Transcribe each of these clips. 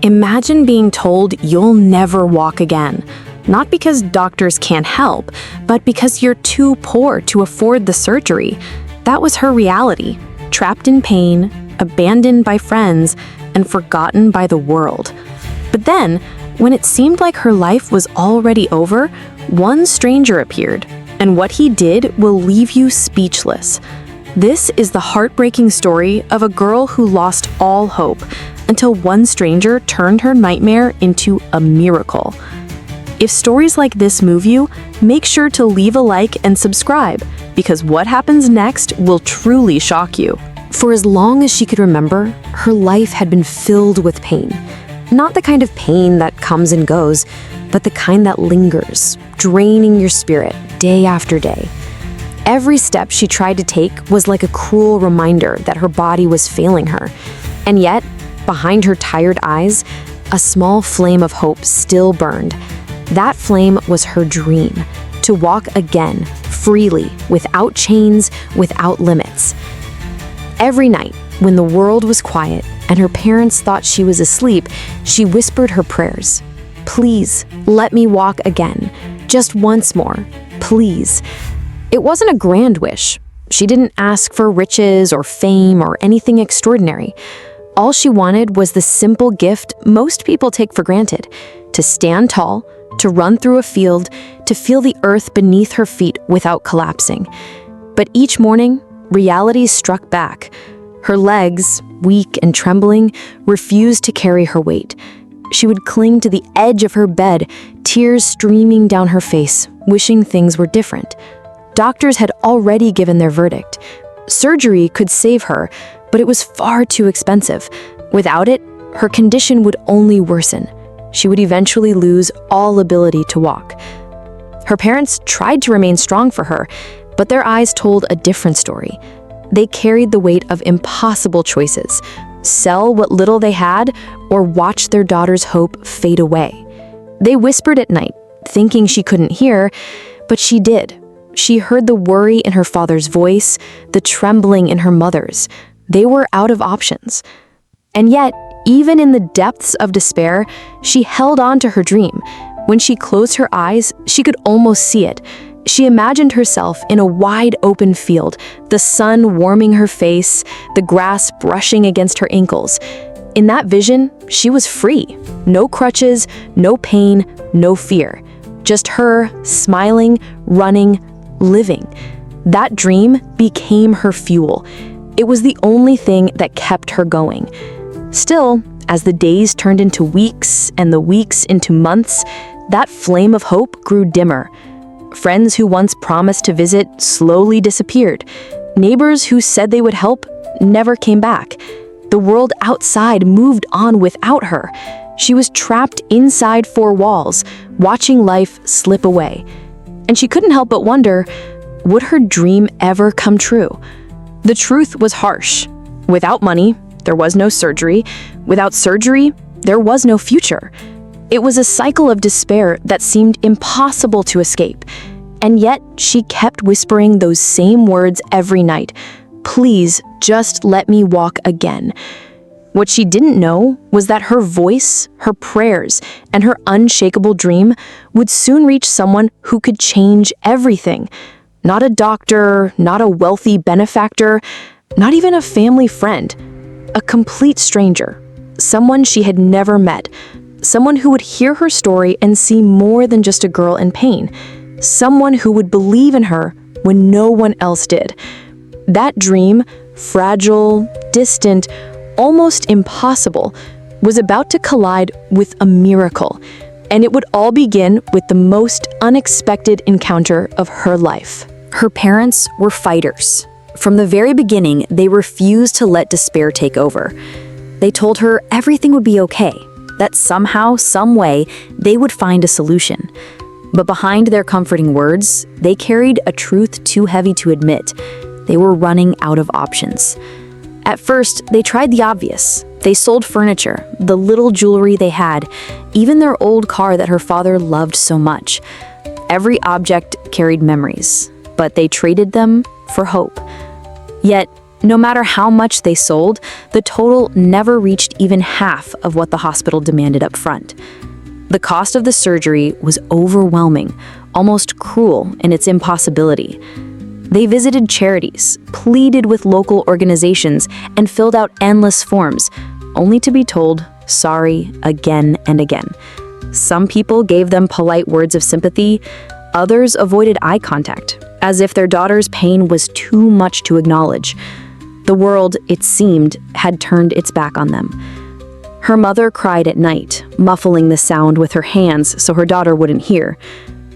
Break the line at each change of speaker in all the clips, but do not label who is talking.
Imagine being told you'll never walk again. Not because doctors can't help, but because you're too poor to afford the surgery. That was her reality, trapped in pain, abandoned by friends, and forgotten by the world. But then, when it seemed like her life was already over, one stranger appeared, and what he did will leave you speechless. This is the heartbreaking story of a girl who lost all hope until one stranger turned her nightmare into a miracle. If stories like this move you, make sure to leave a like and subscribe, because what happens next will truly shock you.
For as long as she could remember, her life had been filled with pain. Not the kind of pain that comes and goes, but the kind that lingers, draining your spirit day after day. Every step she tried to take was like a cruel reminder that her body was failing her. And yet, behind her tired eyes, a small flame of hope still burned. That flame was her dream, to walk again, freely, without chains, without limits. Every night, when the world was quiet and her parents thought she was asleep, she whispered her prayers. "Please, let me walk again. Just once more. Please." It wasn't a grand wish. She didn't ask for riches or fame or anything extraordinary. All she wanted was the simple gift most people take for granted: to stand tall, to run through a field, to feel the earth beneath her feet without collapsing. But each morning, reality struck back. Her legs, weak and trembling, refused to carry her weight. She would cling to the edge of her bed, tears streaming down her face, wishing things were different. Doctors had already given their verdict. Surgery could save her, but it was far too expensive. Without it, her condition would only worsen. She would eventually lose all ability to walk. Her parents tried to remain strong for her, but their eyes told a different story. They carried the weight of impossible choices: sell what little they had, or watch their daughter's hope fade away. They whispered at night, thinking she couldn't hear, but she did. She heard the worry in her father's voice, the trembling in her mother's. They were out of options. And yet, even in the depths of despair, she held on to her dream. When she closed her eyes, she could almost see it. She imagined herself in a wide open field, the sun warming her face, the grass brushing against her ankles. In that vision, she was free. No crutches, no pain, no fear. Just her, smiling, running, living. That dream became her fuel. It was the only thing that kept her going. Still, as the days turned into weeks and the weeks into months, that flame of hope grew dimmer. Friends who once promised to visit slowly disappeared. Neighbors who said they would help never came back. The world outside moved on without her. She was trapped inside four walls, watching life slip away. And she couldn't help but wonder, would her dream ever come true? The truth was harsh. Without money, there was no surgery. Without surgery, there was no future. It was a cycle of despair that seemed impossible to escape. And yet, she kept whispering those same words every night. "Please, just let me walk again." What she didn't know was that her voice, her prayers, and her unshakable dream would soon reach someone who could change everything. Not a doctor, not a wealthy benefactor, not even a family friend. A complete stranger. Someone she had never met. Someone who would hear her story and see more than just a girl in pain. Someone who would believe in her when no one else did. That dream, fragile, distant, almost impossible, was about to collide with a miracle, and it would all begin with the most unexpected encounter of her life. Her parents were fighters. From the very beginning, they refused to let despair take over. They told her everything would be okay, that somehow, some way, they would find a solution. But behind their comforting words, they carried a truth too heavy to admit. They were running out of options. At first, they tried the obvious. They sold furniture, the little jewelry they had, even their old car that her father loved so much. Every object carried memories, but they traded them for hope. Yet,
No matter how much they sold, the total never reached even half of what the hospital demanded up front. The cost of the surgery was overwhelming, almost cruel in its impossibility. They visited charities, pleaded with local organizations, and filled out endless forms, only to be told sorry again and again. Some people gave them polite words of sympathy, others avoided eye contact, as if their daughter's pain was too much to acknowledge. The world, it seemed, had turned its back on them. Her mother cried at night, muffling the sound with her hands so her daughter wouldn't hear.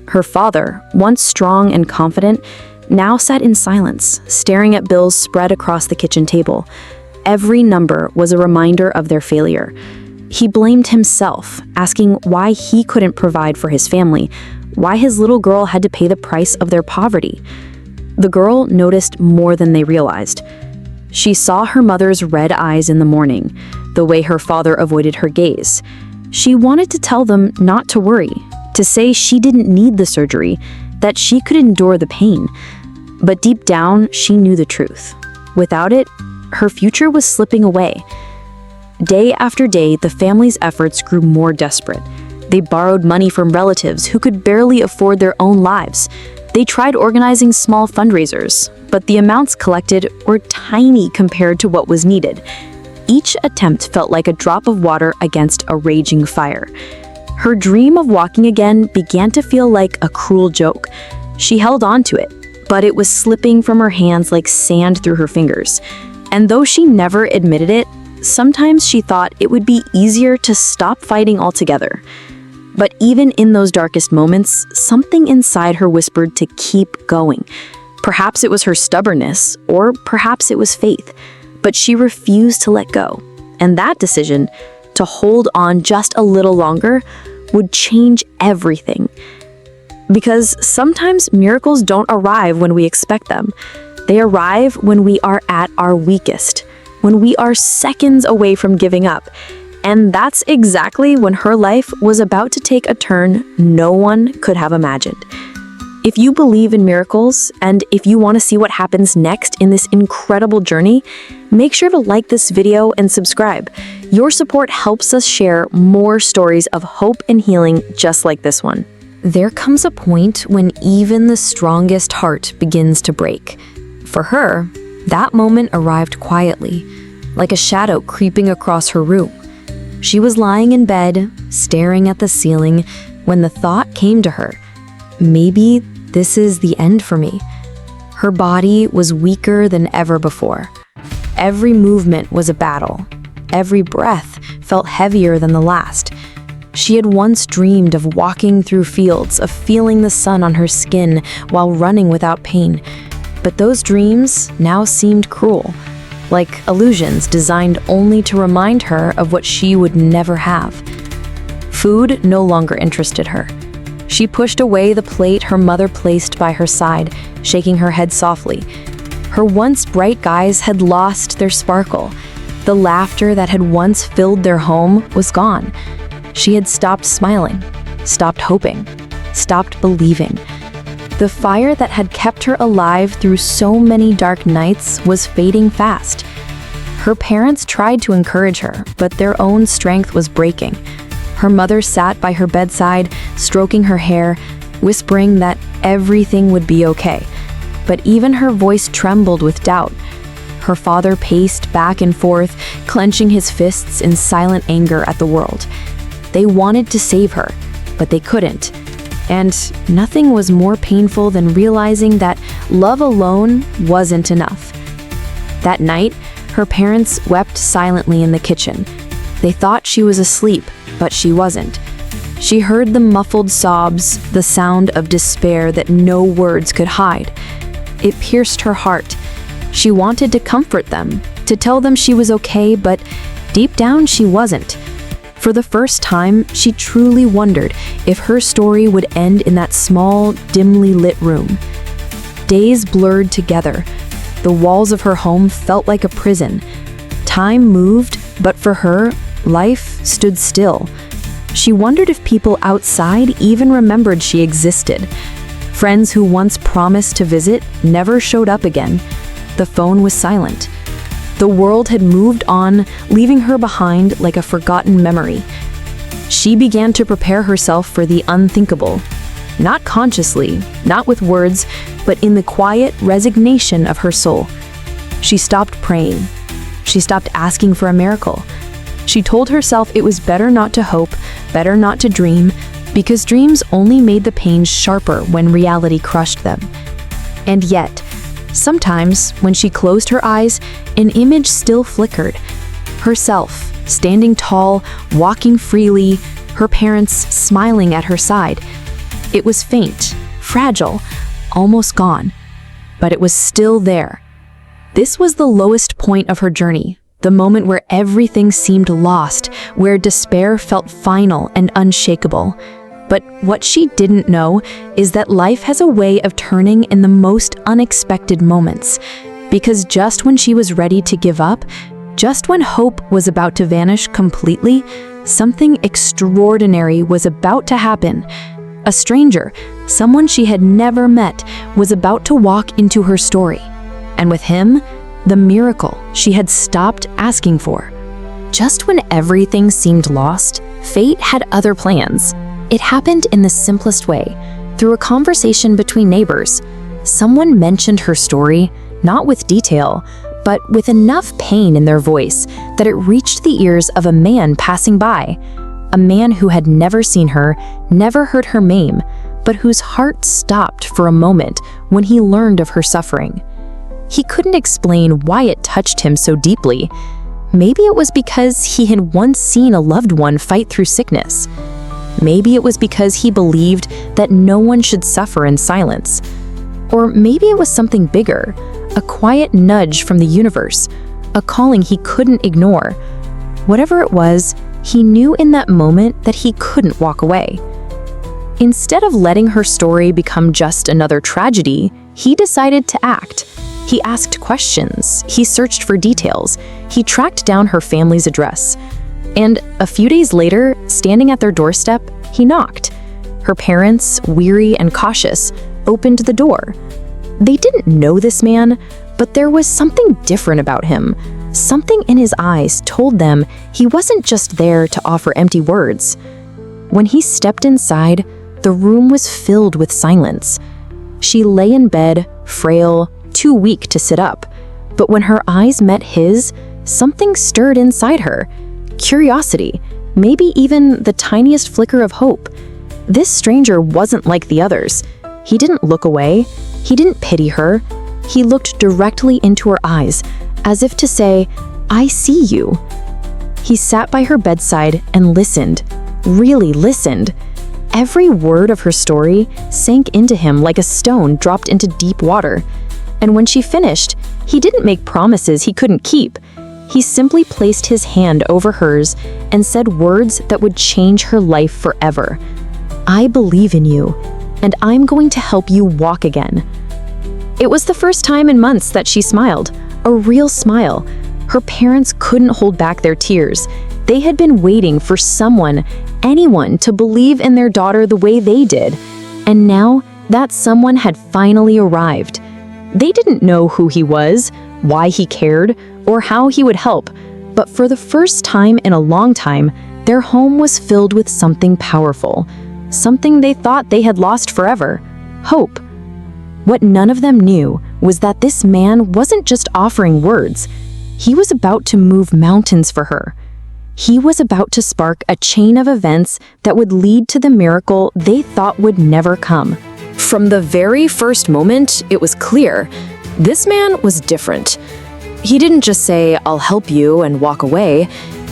Her father, once strong and confident, now sat in silence, staring at bills spread across the kitchen table. Every number was a reminder of their failure. He blamed himself, asking why he couldn't provide for his family, why his little girl had to pay the price of their poverty. The girl noticed more than they realized. She saw her mother's red eyes in the morning, the way her father avoided her gaze. She wanted to tell them not to worry, to say she didn't need the surgery, that she could endure the pain. But deep down, she knew the truth. Without it, her future was slipping away. Day after day, the family's efforts grew more desperate. They borrowed money from relatives who could barely afford their own lives. They tried organizing small fundraisers, but the amounts collected were tiny compared to what was needed. Each attempt felt like a drop of water against a raging fire. Her dream of walking again began to feel like a cruel joke. She held on to it, but it was slipping from her hands like sand through her fingers. And though she never admitted it, sometimes she thought it would be easier to stop fighting altogether. But even in those darkest moments, something inside her whispered to keep going. Perhaps it was her stubbornness, or perhaps it was faith, but she refused to let go. And that decision, to hold on just a little longer, would change everything. Because sometimes miracles don't arrive when we expect them. They arrive when we are at our weakest, when we are seconds away from giving up. And that's exactly when her life was about to take a turn no one could have imagined. If you believe in miracles, and if you want to see what happens next in this incredible journey, make sure to like this video and subscribe. Your support helps us share more stories of hope and healing just like this one.
There comes a point when even the strongest heart begins to break. For her, that moment arrived quietly, like a shadow creeping across her room. She was lying in bed, staring at the ceiling, when the thought came to her, maybe this is the end for me. Her body was weaker than ever before. Every movement was a battle. Every breath felt heavier than the last. She had once dreamed of walking through fields, of feeling the sun on her skin while running without pain. But those dreams now seemed cruel, like illusions designed only to remind her of what she would never have. Food no longer interested her. She pushed away the plate her mother placed by her side, shaking her head softly. Her once bright eyes had lost their sparkle. The laughter that had once filled their home was gone. She had stopped smiling, stopped hoping, stopped believing. The fire that had kept her alive through so many dark nights was fading fast. Her parents tried to encourage her, but their own strength was breaking. Her mother sat by her bedside, stroking her hair, whispering that everything would be okay. But even her voice trembled with doubt. Her father paced back and forth, clenching his fists in silent anger at the world. They wanted to save her, but they couldn't. And nothing was more painful than realizing that love alone wasn't enough. That night, her parents wept silently in the kitchen. They thought she was asleep, but she wasn't. She heard the muffled sobs, the sound of despair that no words could hide. It pierced her heart. She wanted to comfort them, to tell them she was okay, but deep down she wasn't. For the first time, she truly wondered if her story would end in that small, dimly lit room. Days blurred together. The walls of her home felt like a prison. Time moved, but for her, life stood still. She wondered if people outside even remembered she existed. Friends who once promised to visit never showed up again. The phone was silent.
The world had moved on, leaving her behind like a forgotten memory. She began to prepare herself for the unthinkable. Not consciously, not with words, but in the quiet resignation of her soul. She stopped praying. She stopped asking for a miracle. She told herself it was better not to hope, better not to dream, because dreams only made the pain sharper when reality crushed them. And yet, sometimes, when she closed her eyes, an image still flickered. Herself, standing tall, walking freely, her parents smiling at her side. It was faint, fragile, almost gone, but it was still there. This was the lowest point of her journey, the moment where everything seemed lost, where despair felt final and unshakable. But what she didn't know is that life has a way of turning in the most unexpected moments. Because just when she was ready to give up, just when hope was about to vanish completely, something extraordinary was about to happen. A stranger, someone she had never met, was about to walk into her story. And with him, the miracle she had stopped asking for. Just when everything seemed lost, fate had other plans. It happened in the simplest way, through a conversation between neighbors. Someone mentioned her story, not with detail, but with enough pain in their voice that it reached the ears of a man passing by. A man who had never seen her, never heard her name, but whose heart stopped for a moment when he learned of her suffering. He couldn't explain why it touched him so deeply. Maybe it was because he had once seen a loved one fight through sickness. Maybe it was because he believed that no one should suffer in silence. Or maybe it was something bigger, a quiet nudge from the universe, a calling he couldn't ignore. Whatever it was, he knew in that moment that he couldn't walk away. Instead of letting her story become just another tragedy, he decided to act. He asked questions, he searched for details, he tracked down her family's address. And a few days later, standing at their doorstep, he knocked. Her parents, weary and cautious, opened the door. They didn't know this man, but there was something different about him. Something in his eyes told them he wasn't just there to offer empty words. When he stepped inside, the room was filled with silence. She lay in bed, frail, too weak to sit up. But when her eyes met his, something stirred inside her. Curiosity, maybe even the tiniest flicker of hope. This stranger wasn't like the others. He didn't look away. He didn't pity her. He looked directly into her eyes, as if to say, "I see you." He sat by her bedside and listened, really listened. Every word of her story sank into him like a stone dropped into deep water. And when she finished, he didn't make promises he couldn't keep. He simply placed his hand over hers and said words that would change her life forever. "I believe in you, and I'm going to help you walk again." It was the first time in months that she smiled, a real smile. Her parents couldn't hold back their tears. They had been waiting for someone, anyone, to believe in their daughter the way they did. And now that someone had finally arrived. They didn't know who he was, why he cared, or how he would help. But for the first time in a long time, their home was filled with something powerful. Something they thought they had lost forever. Hope. What none of them knew was that this man wasn't just offering words. He was about to move mountains for her. He was about to spark a chain of events that would lead to the miracle they thought would never come. From the very first moment, it was clear, this man was different. He didn't just say, "I'll help you," and walk away.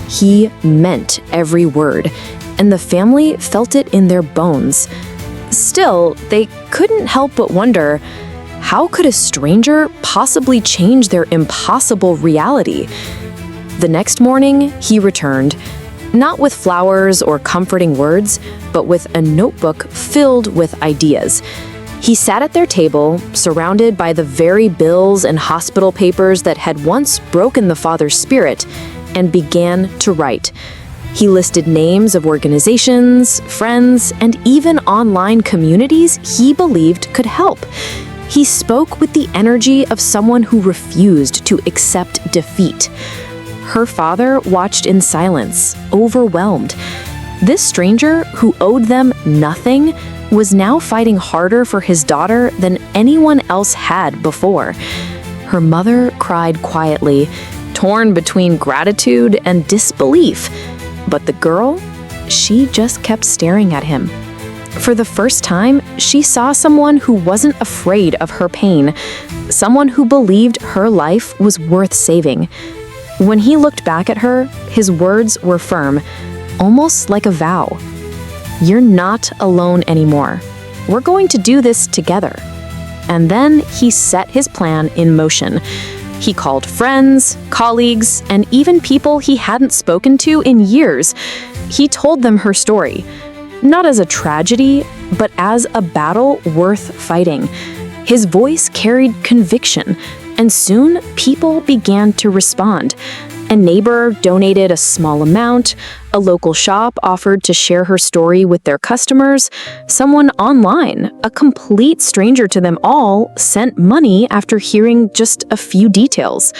He meant every word, and the family felt it in their bones. Still, they couldn't help but wonder, how could a stranger possibly change their impossible reality? The next morning, he returned, not with flowers or comforting words, but with a notebook filled with ideas. He sat at their table, surrounded by the very bills and hospital papers that had once broken the father's spirit, and began to write. He listed names of organizations, friends, and even online communities he believed could help. He spoke with the energy of someone who refused to accept defeat. Her father watched in silence, overwhelmed. This stranger, who owed them nothing, was now fighting harder for his daughter than anyone else had before. Her mother cried quietly, torn between gratitude and disbelief. But the girl, she just kept staring at him. For the first time, she saw someone who wasn't afraid of her pain, someone who believed her life was worth saving. When he looked back at her, his words were firm, almost like a vow. "You're not alone anymore. We're going to do this together." And then he set his plan in motion. He called friends, colleagues, and even people he hadn't spoken to in years. He told them her story, not as a tragedy, but as a battle worth fighting. His voice carried conviction, and soon people began to respond. A neighbor donated a small amount, a local shop offered to share her story with their customers, someone online, a complete stranger to them all, sent money after hearing just a few details.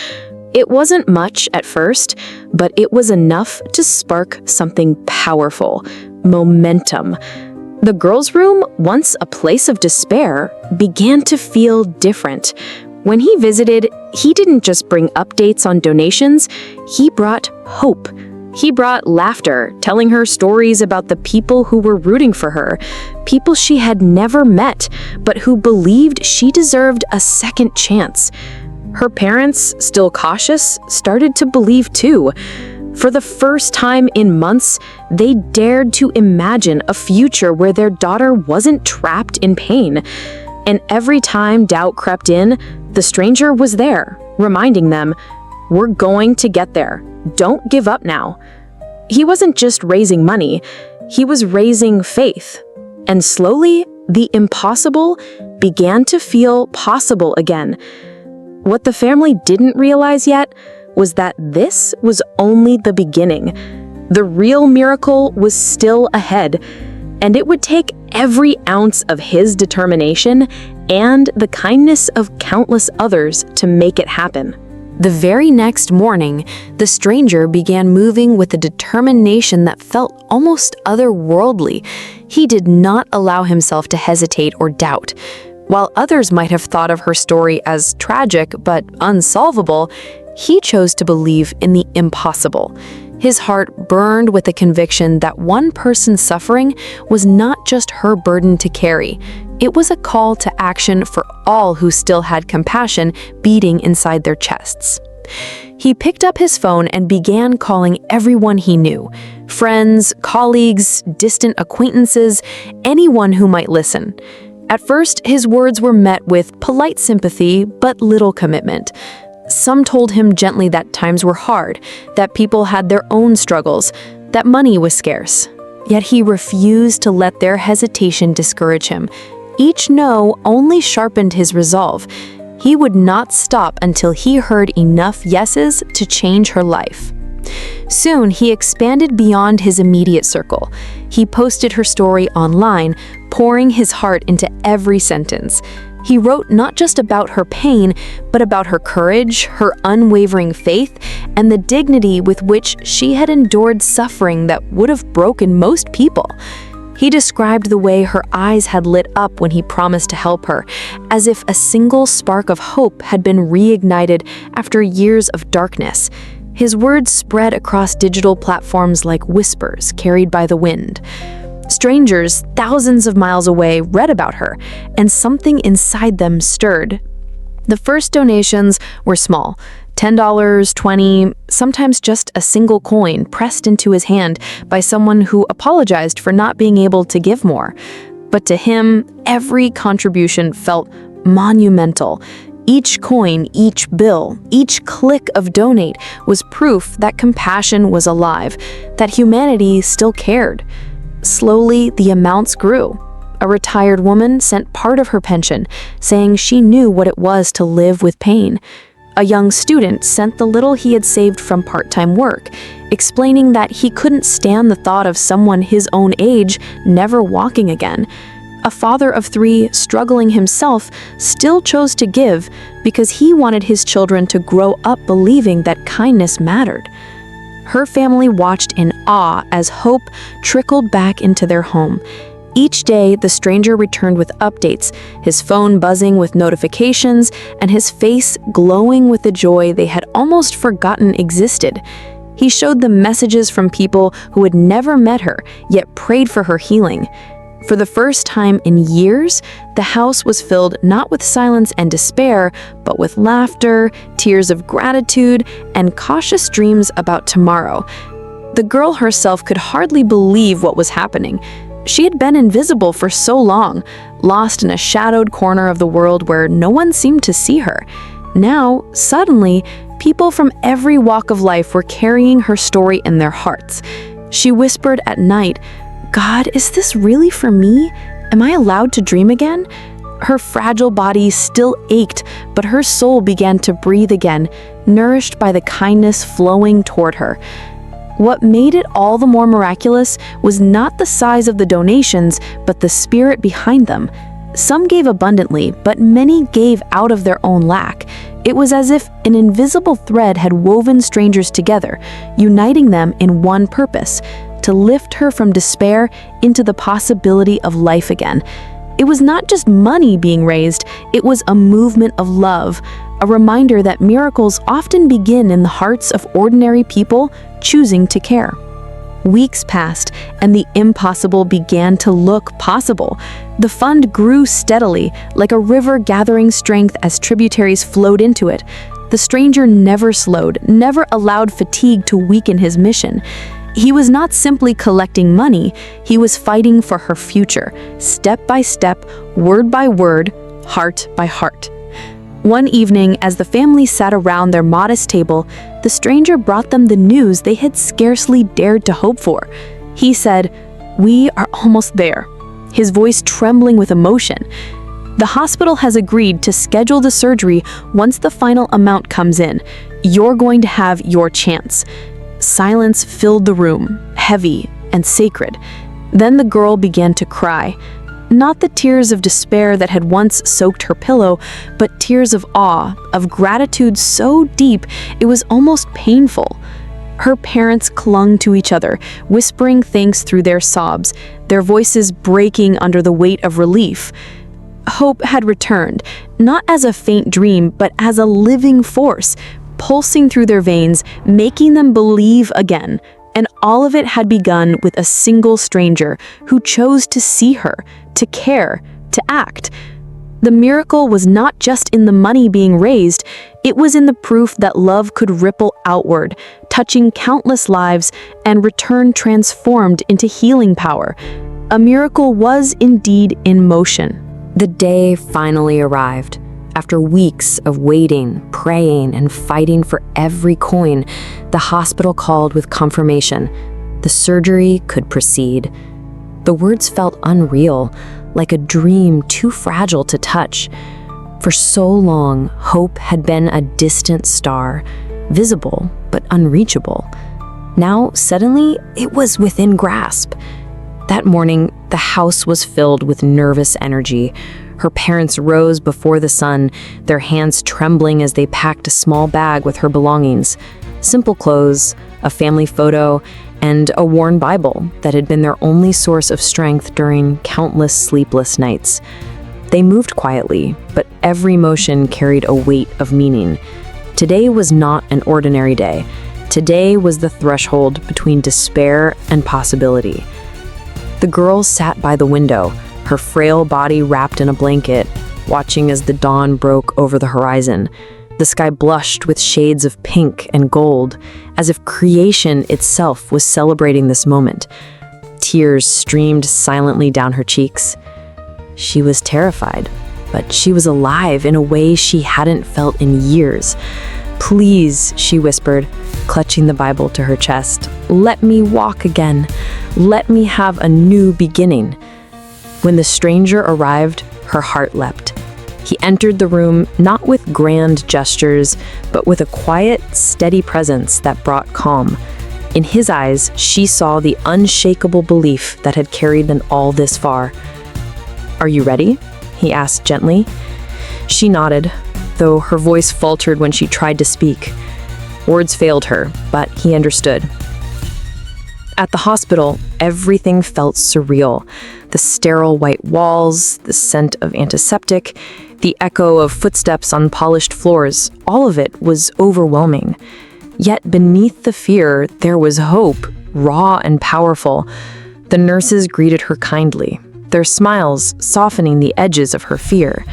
It wasn't much at first, but it was enough to spark something powerful: momentum. The girls' room, once a place of despair, began to feel different. When he visited, he didn't just bring updates on donations, he brought hope. He brought laughter, telling her stories about the people who were rooting for her, people she had never met, but who believed she deserved a second chance. Her parents, still cautious, started to believe too. For the first time in months, they dared to imagine a future where their daughter wasn't trapped in pain. And every time doubt crept in, the stranger was there, reminding them, "We're going to get there. Don't give up now." He wasn't just raising money, he was raising faith. And slowly, the impossible began to feel possible again. What the family didn't realize yet was that this was only the beginning. The real miracle was still ahead, and it would take every ounce of his determination and the kindness of countless others to make it happen. The very next morning, the stranger began moving with a determination that felt almost otherworldly. He did not allow himself to hesitate or doubt. While others might have thought of her story as tragic but unsolvable, he chose to believe in the impossible. His heart burned with the conviction that one person's suffering was not just her burden to carry. It was a call to action for all who still had compassion beating inside their chests. He picked up his phone and began calling everyone he knew: friends, colleagues, distant acquaintances, anyone who might listen. At first, his words were met with polite sympathy but little commitment. Some told him gently that times were hard, that people had their own struggles, that money was scarce. Yet he refused to let their hesitation discourage him. Each no only sharpened his resolve. He would not stop until he heard enough yeses to change her life. Soon, he expanded beyond his immediate circle. He posted her story online, pouring his heart into every sentence. He wrote not just about her pain, but about her courage, her unwavering faith, and the dignity with which she had endured suffering that would have broken most people. He described the way her eyes had lit up when he promised to help her, as if a single spark of hope had been reignited after years of darkness. His words spread across digital platforms like whispers carried by the wind. Strangers thousands of miles away read about her, and something inside them stirred. The first donations were small, $10, $20, sometimes just a single coin pressed into his hand by someone who apologized for not being able to give more. But to him, every contribution felt monumental. Each coin, each bill, each click of donate was proof that compassion was alive, that humanity still cared. Slowly, the amounts grew. A retired woman sent part of her pension, saying she knew what it was to live with pain. A young student sent the little he had saved from part-time work, explaining that he couldn't stand the thought of someone his own age never walking again. A A father of 3, struggling himself, still chose to give because he wanted his children to grow up believing that kindness mattered. Her family watched in awe as hope trickled back into their home. Each day, the stranger returned with updates, his phone buzzing with notifications, and his face glowing with the joy they had almost forgotten existed. He showed them messages from people who had never met her, yet prayed for her healing. For the first time in years, the house was filled not with silence and despair, but with laughter, tears of gratitude, and cautious dreams about tomorrow. The girl herself could hardly believe what was happening. She had been invisible for so long, lost in a shadowed corner of the world where no one seemed to see her. Now, suddenly, people from every walk of life were carrying her story in their hearts. She whispered at night, "God, is this really for me? Am I allowed to dream again?" Her fragile body still ached, but her soul began to breathe again, nourished by the kindness flowing toward her. What made it all the more miraculous was not the size of the donations, but the spirit behind them. Some gave abundantly, but many gave out of their own lack. It was as if an invisible thread had woven strangers together, uniting them in one purpose: to lift her from despair into the possibility of life again. It was not just money being raised, it was a movement of love, a reminder that miracles often begin in the hearts of ordinary people choosing to care. Weeks passed, and the impossible began to look possible. The fund grew steadily, like a river gathering strength as tributaries flowed into it. The stranger never slowed, never allowed fatigue to weaken his mission. He was not simply collecting money, he was fighting for her future, step by step, word by word, heart by heart. One evening, as the family sat around their modest table, the stranger brought them the news they had scarcely dared to hope for. He said, "We are almost there," his voice trembling with emotion. "The hospital has agreed to schedule the surgery once the final amount comes in. You're going to have your chance." Silence filled the room, heavy and sacred. Then the girl began to cry. Not the tears of despair that had once soaked her pillow, but tears of awe, of gratitude so deep it was almost painful. Her parents clung to each other, whispering thanks through their sobs, their voices breaking under the weight of relief. Hope had returned, not as a faint dream, but as a living force, pulsing through their veins, making them believe again. And all of it had begun with a single stranger who chose to see her, to care, to act. The miracle was not just in the money being raised, it was in the proof that love could ripple outward, touching countless lives and return transformed into healing power. A miracle was indeed in motion.
The day finally arrived. After weeks of waiting, praying, and fighting for every coin, the hospital called with confirmation. The surgery could proceed. The words felt unreal, like a dream too fragile to touch. For so long, hope had been a distant star, visible but unreachable. Now, suddenly, it was within grasp. That morning, the house was filled with nervous energy. Her parents rose before the sun, their hands trembling as they packed a small bag with her belongings. Simple clothes, a family photo, and a worn Bible that had been their only source of strength during countless sleepless nights. They moved quietly, but every motion carried a weight of meaning. Today was not an ordinary day. Today was the threshold between despair and possibility. The girl sat by the window, her frail body wrapped in a blanket, watching as the dawn broke over the horizon. The sky blushed with shades of pink and gold, as if creation itself was celebrating this moment. Tears streamed silently down her cheeks. She was terrified, but she was alive in a way she hadn't felt in years. "Please," she whispered, clutching the Bible to her chest, "let me walk again. Let me have a new beginning." When the stranger arrived, her heart leapt. He entered the room not with grand gestures, but with a quiet, steady presence that brought calm. In his eyes, she saw the unshakable belief that had carried them all this far.
"Are you ready?" he asked gently. She nodded, though her voice faltered when she tried to speak. Words failed her, but he understood. At the hospital, everything felt surreal. The sterile white walls, the scent of antiseptic, the echo of footsteps on polished floors, all of it was overwhelming. Yet beneath the fear, there was hope, raw and powerful. The nurses greeted her kindly, their smiles softening the edges of her fear.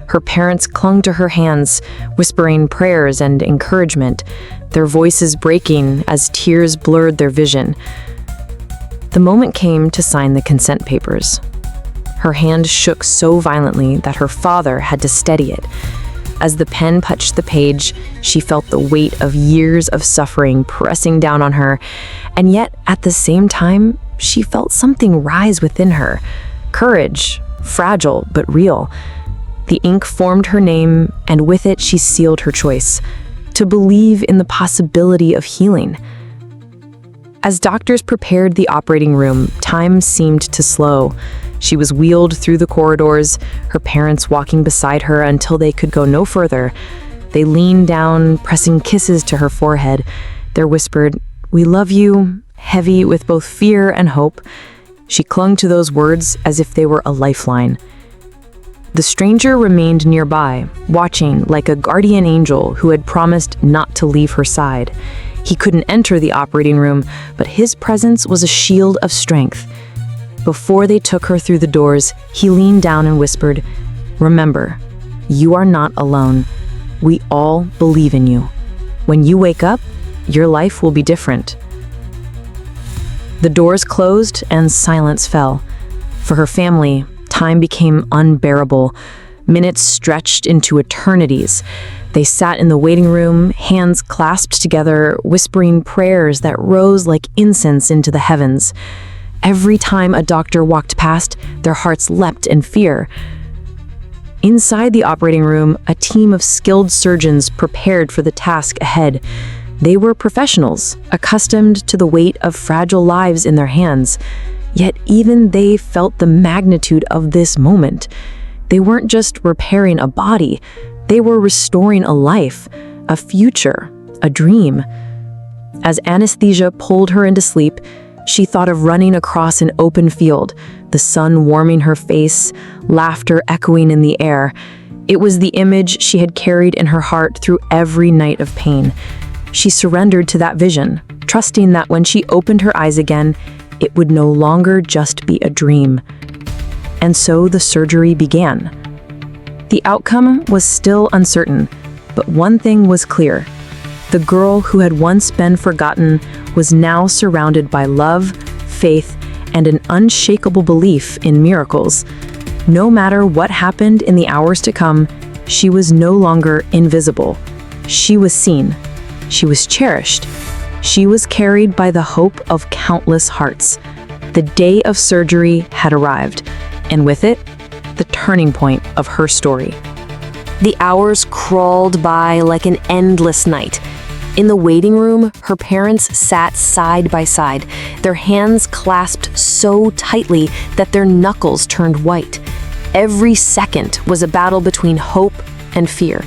Her parents clung to her hands, whispering prayers and encouragement, their voices breaking as tears blurred their vision. The moment came to sign the consent papers. Her hand shook so violently that her father had to steady it. As the pen touched the page, she felt the weight of years of suffering pressing down on her, and yet at the same time, she felt something rise within her. Courage, fragile but real. The ink formed her name, and with it she sealed her choice, to believe in the possibility of healing. As doctors prepared the operating room, time seemed to slow. She was wheeled through the corridors, her parents walking beside her until they could go no further. They leaned down, pressing kisses to her forehead. They whispered, "We love you," heavy with both fear and hope. She clung to those words as if they were a lifeline. The stranger remained nearby, watching like a guardian angel who had promised not to leave her side. He couldn't enter the operating room, but his presence was a shield of strength. Before they took her through the doors, he leaned down and whispered, "Remember, you are not alone. We all believe in you. When you wake up, your life will be different." The doors closed and silence fell. For her family, time became unbearable. Minutes stretched into eternities. They sat in the waiting room, hands clasped together, whispering prayers that rose like incense into the heavens. Every time a doctor walked past, their hearts leapt in fear. Inside the operating room, a team of skilled surgeons prepared for the task ahead. They were professionals, accustomed to the weight of fragile lives in their hands. Yet even they felt the magnitude of this moment. They weren't just repairing a body, they were restoring a life, a future, a dream. As anesthesia pulled her into sleep, she thought of running across an open field, the sun warming her face, laughter echoing in the air. It was the image she had carried in her heart through every night of pain. She surrendered to that vision, trusting that when she opened her eyes again, it would no longer just be a dream. And so the surgery began. The outcome was still uncertain, but one thing was clear. The girl who had once been forgotten was now surrounded by love, faith, and an unshakable belief in miracles. No matter what happened in the hours to come, she was no longer invisible. She was seen. She was cherished. She was carried by the hope of countless hearts. The day of surgery had arrived, and with it, the turning point of her story. The hours crawled by like an endless night. In the waiting room, her parents sat side by side, their hands clasped so tightly that their knuckles turned white. Every second was a battle between hope and fear.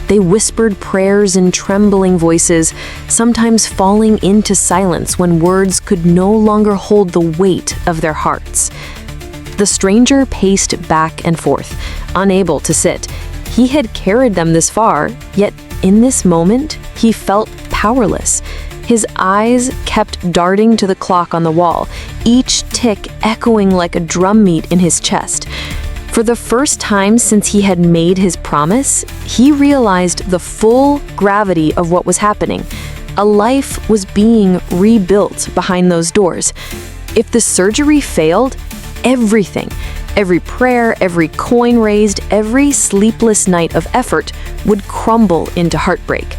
They whispered prayers in trembling voices, sometimes falling into silence when words could no longer hold the weight of their hearts. The stranger paced back and forth, unable to sit. He had carried them this far, yet in this moment, he felt powerless. His eyes kept darting to the clock on the wall, each tick echoing like a drumbeat in his chest. For the first time since he had made his promise, he realized the full gravity of what was happening. A life was being rebuilt behind those doors. If the surgery failed, everything, every prayer, every coin raised, every sleepless night of effort would crumble into heartbreak.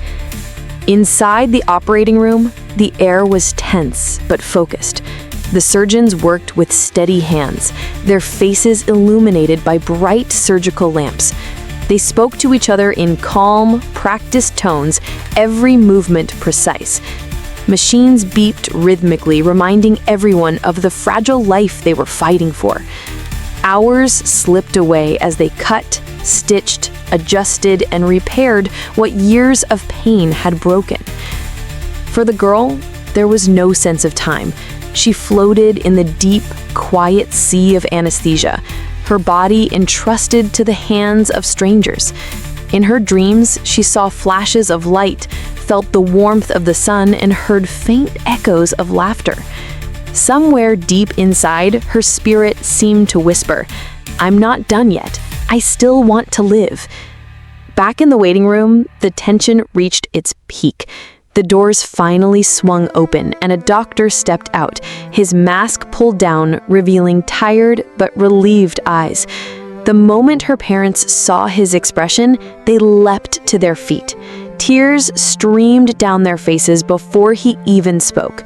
Inside the operating room, the air was tense but focused. The surgeons worked with steady hands, their faces illuminated by bright surgical lamps. They spoke to each other in calm, practiced tones, every movement precise. Machines beeped rhythmically, reminding everyone of the fragile life they were fighting for. Hours slipped away as they cut, stitched, adjusted, and repaired what years of pain had broken. For the girl, there was no sense of time. She floated in the deep, quiet sea of anesthesia, her body entrusted to the hands of strangers. In her dreams, she saw flashes of light, felt the warmth of the sun, and heard faint echoes of laughter. Somewhere deep inside, her spirit seemed to whisper, "I'm not done yet. I still want to live." Back in the waiting room, the tension reached its peak. The doors finally swung open, and a doctor stepped out, his mask pulled down, revealing tired but relieved eyes. The moment her parents saw his expression, they leapt to their feet. Tears streamed down their faces before he even spoke.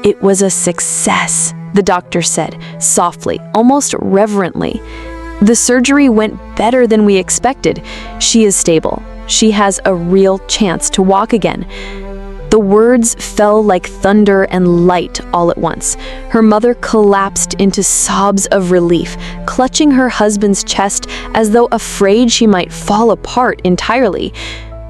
"It was a success," the doctor said, softly, almost reverently. "The surgery went better than we expected. She is stable. She has a real chance to walk again." The words fell like thunder and light all at once. Her mother collapsed into sobs of relief, clutching her husband's chest as though afraid she might fall apart entirely.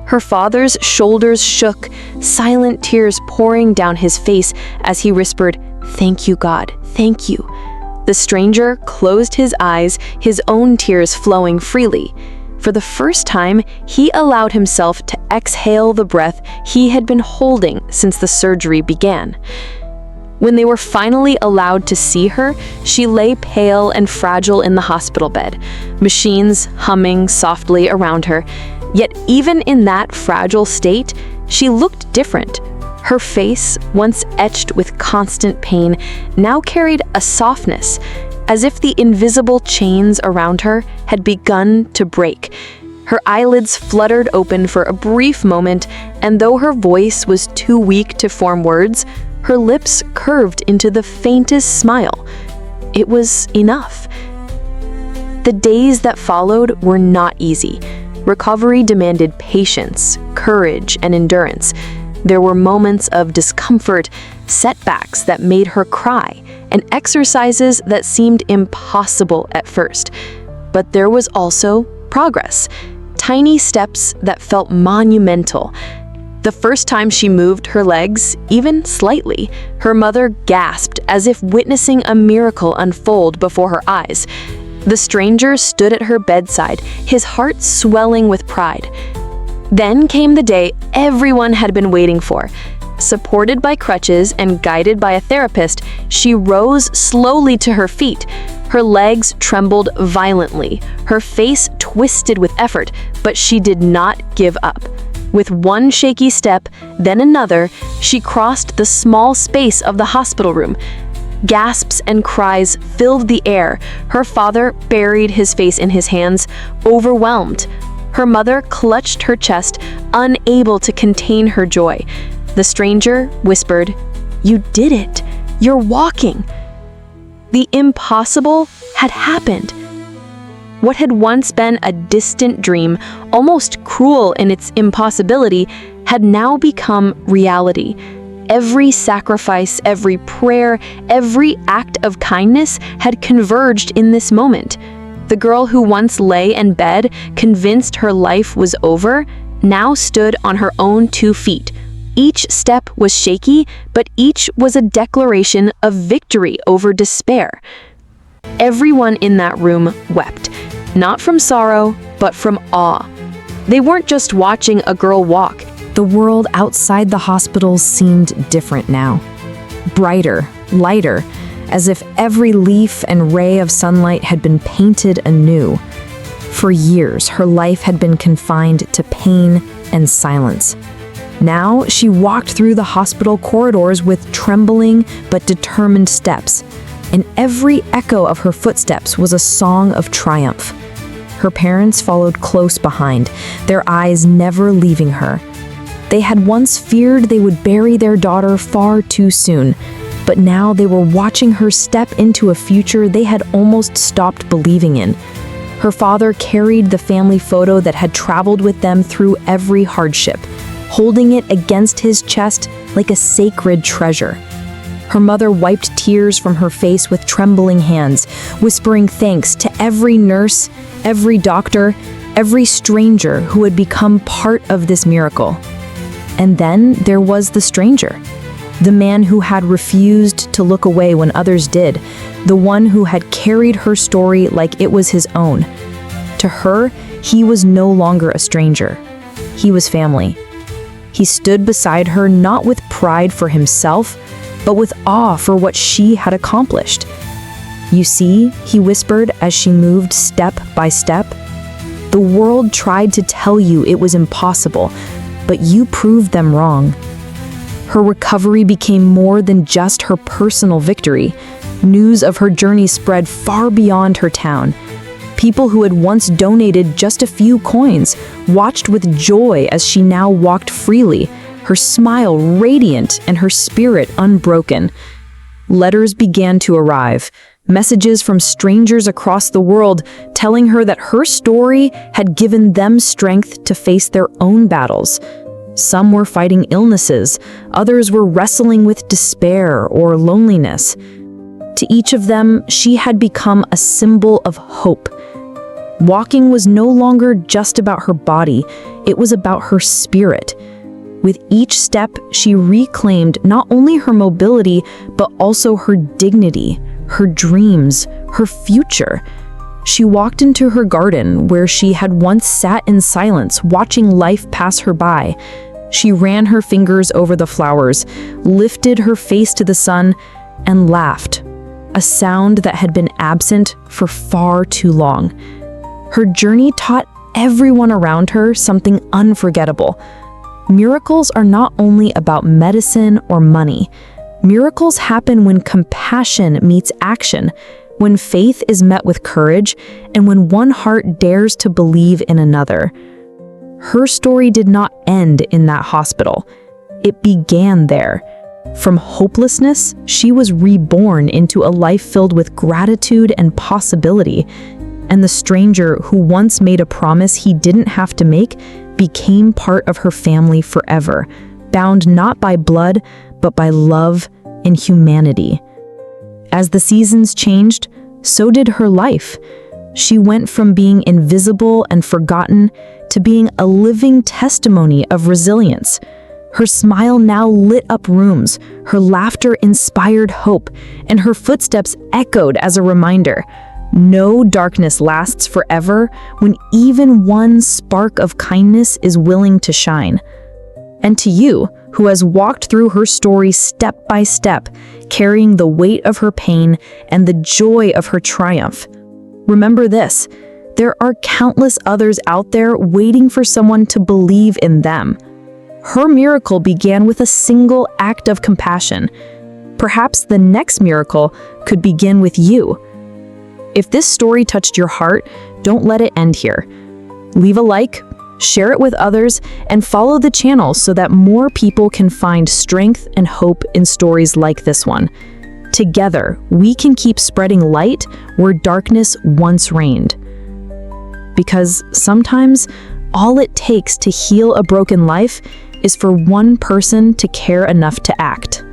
Her father's shoulders shook, silent tears pouring down his face as he whispered, "Thank you, God, thank you." The stranger closed his eyes, his own tears flowing freely. For the first time, he allowed himself to exhale the breath he had been holding since the surgery began. When they were finally allowed to see her, she lay pale and fragile in the hospital bed, machines humming softly around her. Yet even in that fragile state, she looked different. Her face, once etched with constant pain, now carried a softness, as if the invisible chains around her had begun to break. Her eyelids fluttered open for a brief moment, and though her voice was too weak to form words, her lips curved into the faintest smile. It was enough. The days that followed were not easy. Recovery demanded patience, courage, and endurance. There were moments of discomfort, setbacks that made her cry, and exercises that seemed impossible at first. But there was also progress, tiny steps that felt monumental. The first time she moved her legs, even slightly, her mother gasped as if witnessing a miracle unfold before her eyes. The stranger stood at her bedside, his heart swelling with pride. Then came the day everyone had been waiting for. Supported by crutches and guided by a therapist, she rose slowly to her feet. Her legs trembled violently, her face twisted with effort, but she did not give up. With one shaky step, then another, she crossed the small space of the hospital room. Gasps and cries filled the air. Her father buried his face in his hands, overwhelmed. Her mother clutched her chest, unable to contain her joy. The stranger whispered, "You did it. You're walking." The impossible had happened. What had once been a distant dream, almost cruel in its impossibility, had now become reality. Every sacrifice, every prayer, every act of kindness had converged in this moment. The girl who once lay in bed, convinced her life was over, now stood on her own 2 feet. Each step was shaky, but each was a declaration of victory over despair. Everyone in that room wept, not from sorrow, but from awe. They weren't just watching a girl walk.
The world outside the hospitals seemed different now. Brighter, lighter, as if every leaf and ray of sunlight had been painted anew. For years, her life had been confined to pain and silence. Now, she walked through the hospital corridors with trembling but determined steps, and every echo of her footsteps was a song of triumph. Her parents followed close behind, their eyes never leaving her. They had once feared they would bury their daughter far too soon, but now they were watching her step into a future they had almost stopped believing in. Her father carried the family photo that had traveled with them through every hardship, holding it against his chest like a sacred treasure.
Her mother wiped tears from her face with trembling hands, whispering thanks to every nurse, every doctor, every stranger who had become part of this miracle. And then there was the stranger, the man who had refused to look away when others did, the one who had carried her story like it was his own. To her, he was no longer a stranger. He was family. He stood beside her not with pride for himself, but with awe for what she had accomplished. "You see," he whispered as she moved step by step, "the world tried to tell you it was impossible, but you proved them wrong." Her recovery became more than just her personal victory. News of her journey spread far beyond her town. People who had once donated just a few coins watched with joy as she now walked freely, her smile radiant and her spirit unbroken. Letters began to arrive, messages from strangers across the world telling her that her story had given them strength to face their own battles. Some were fighting illnesses, others were wrestling with despair or loneliness. To each of them, she had become a symbol of hope. Walking was no longer just about her body, it was about her spirit. With each step, she reclaimed not only her mobility, but also her dignity, her dreams, her future. She walked into her garden, where she had once sat in silence, watching life pass her by. She ran her fingers over the flowers, lifted her face to the sun, and laughed, a sound that had been absent for far too long. Her journey taught everyone around her something unforgettable. Miracles are not only about medicine or money. Miracles happen when compassion meets action, when faith is met with courage, and when one heart dares to believe in another. Her story did not end in that hospital. It began there. From hopelessness, she was reborn into a life filled with gratitude and possibility. And the stranger who once made a promise he didn't have to make became part of her family forever, bound not by blood, but by love and humanity. As the seasons changed, so did her life. She went from being invisible and forgotten to being a living testimony of resilience. Her smile now lit up rooms, her laughter inspired hope, and her footsteps echoed as a reminder. No darkness lasts forever when even one spark of kindness is willing to shine. And to you, who has walked through her story step by step, carrying the weight of her pain and the joy of her triumph, remember this: there are countless others out there waiting for someone to believe in them. Her miracle began with a single act of compassion. Perhaps the next miracle could begin with you. If this story touched your heart, don't let it end here. Leave a like, share it with others, and follow the channel so that more people can find strength and hope in stories like this one. Together, we can keep spreading light where darkness once reigned. Because sometimes, all it takes to heal a broken life is for one person to care enough to act.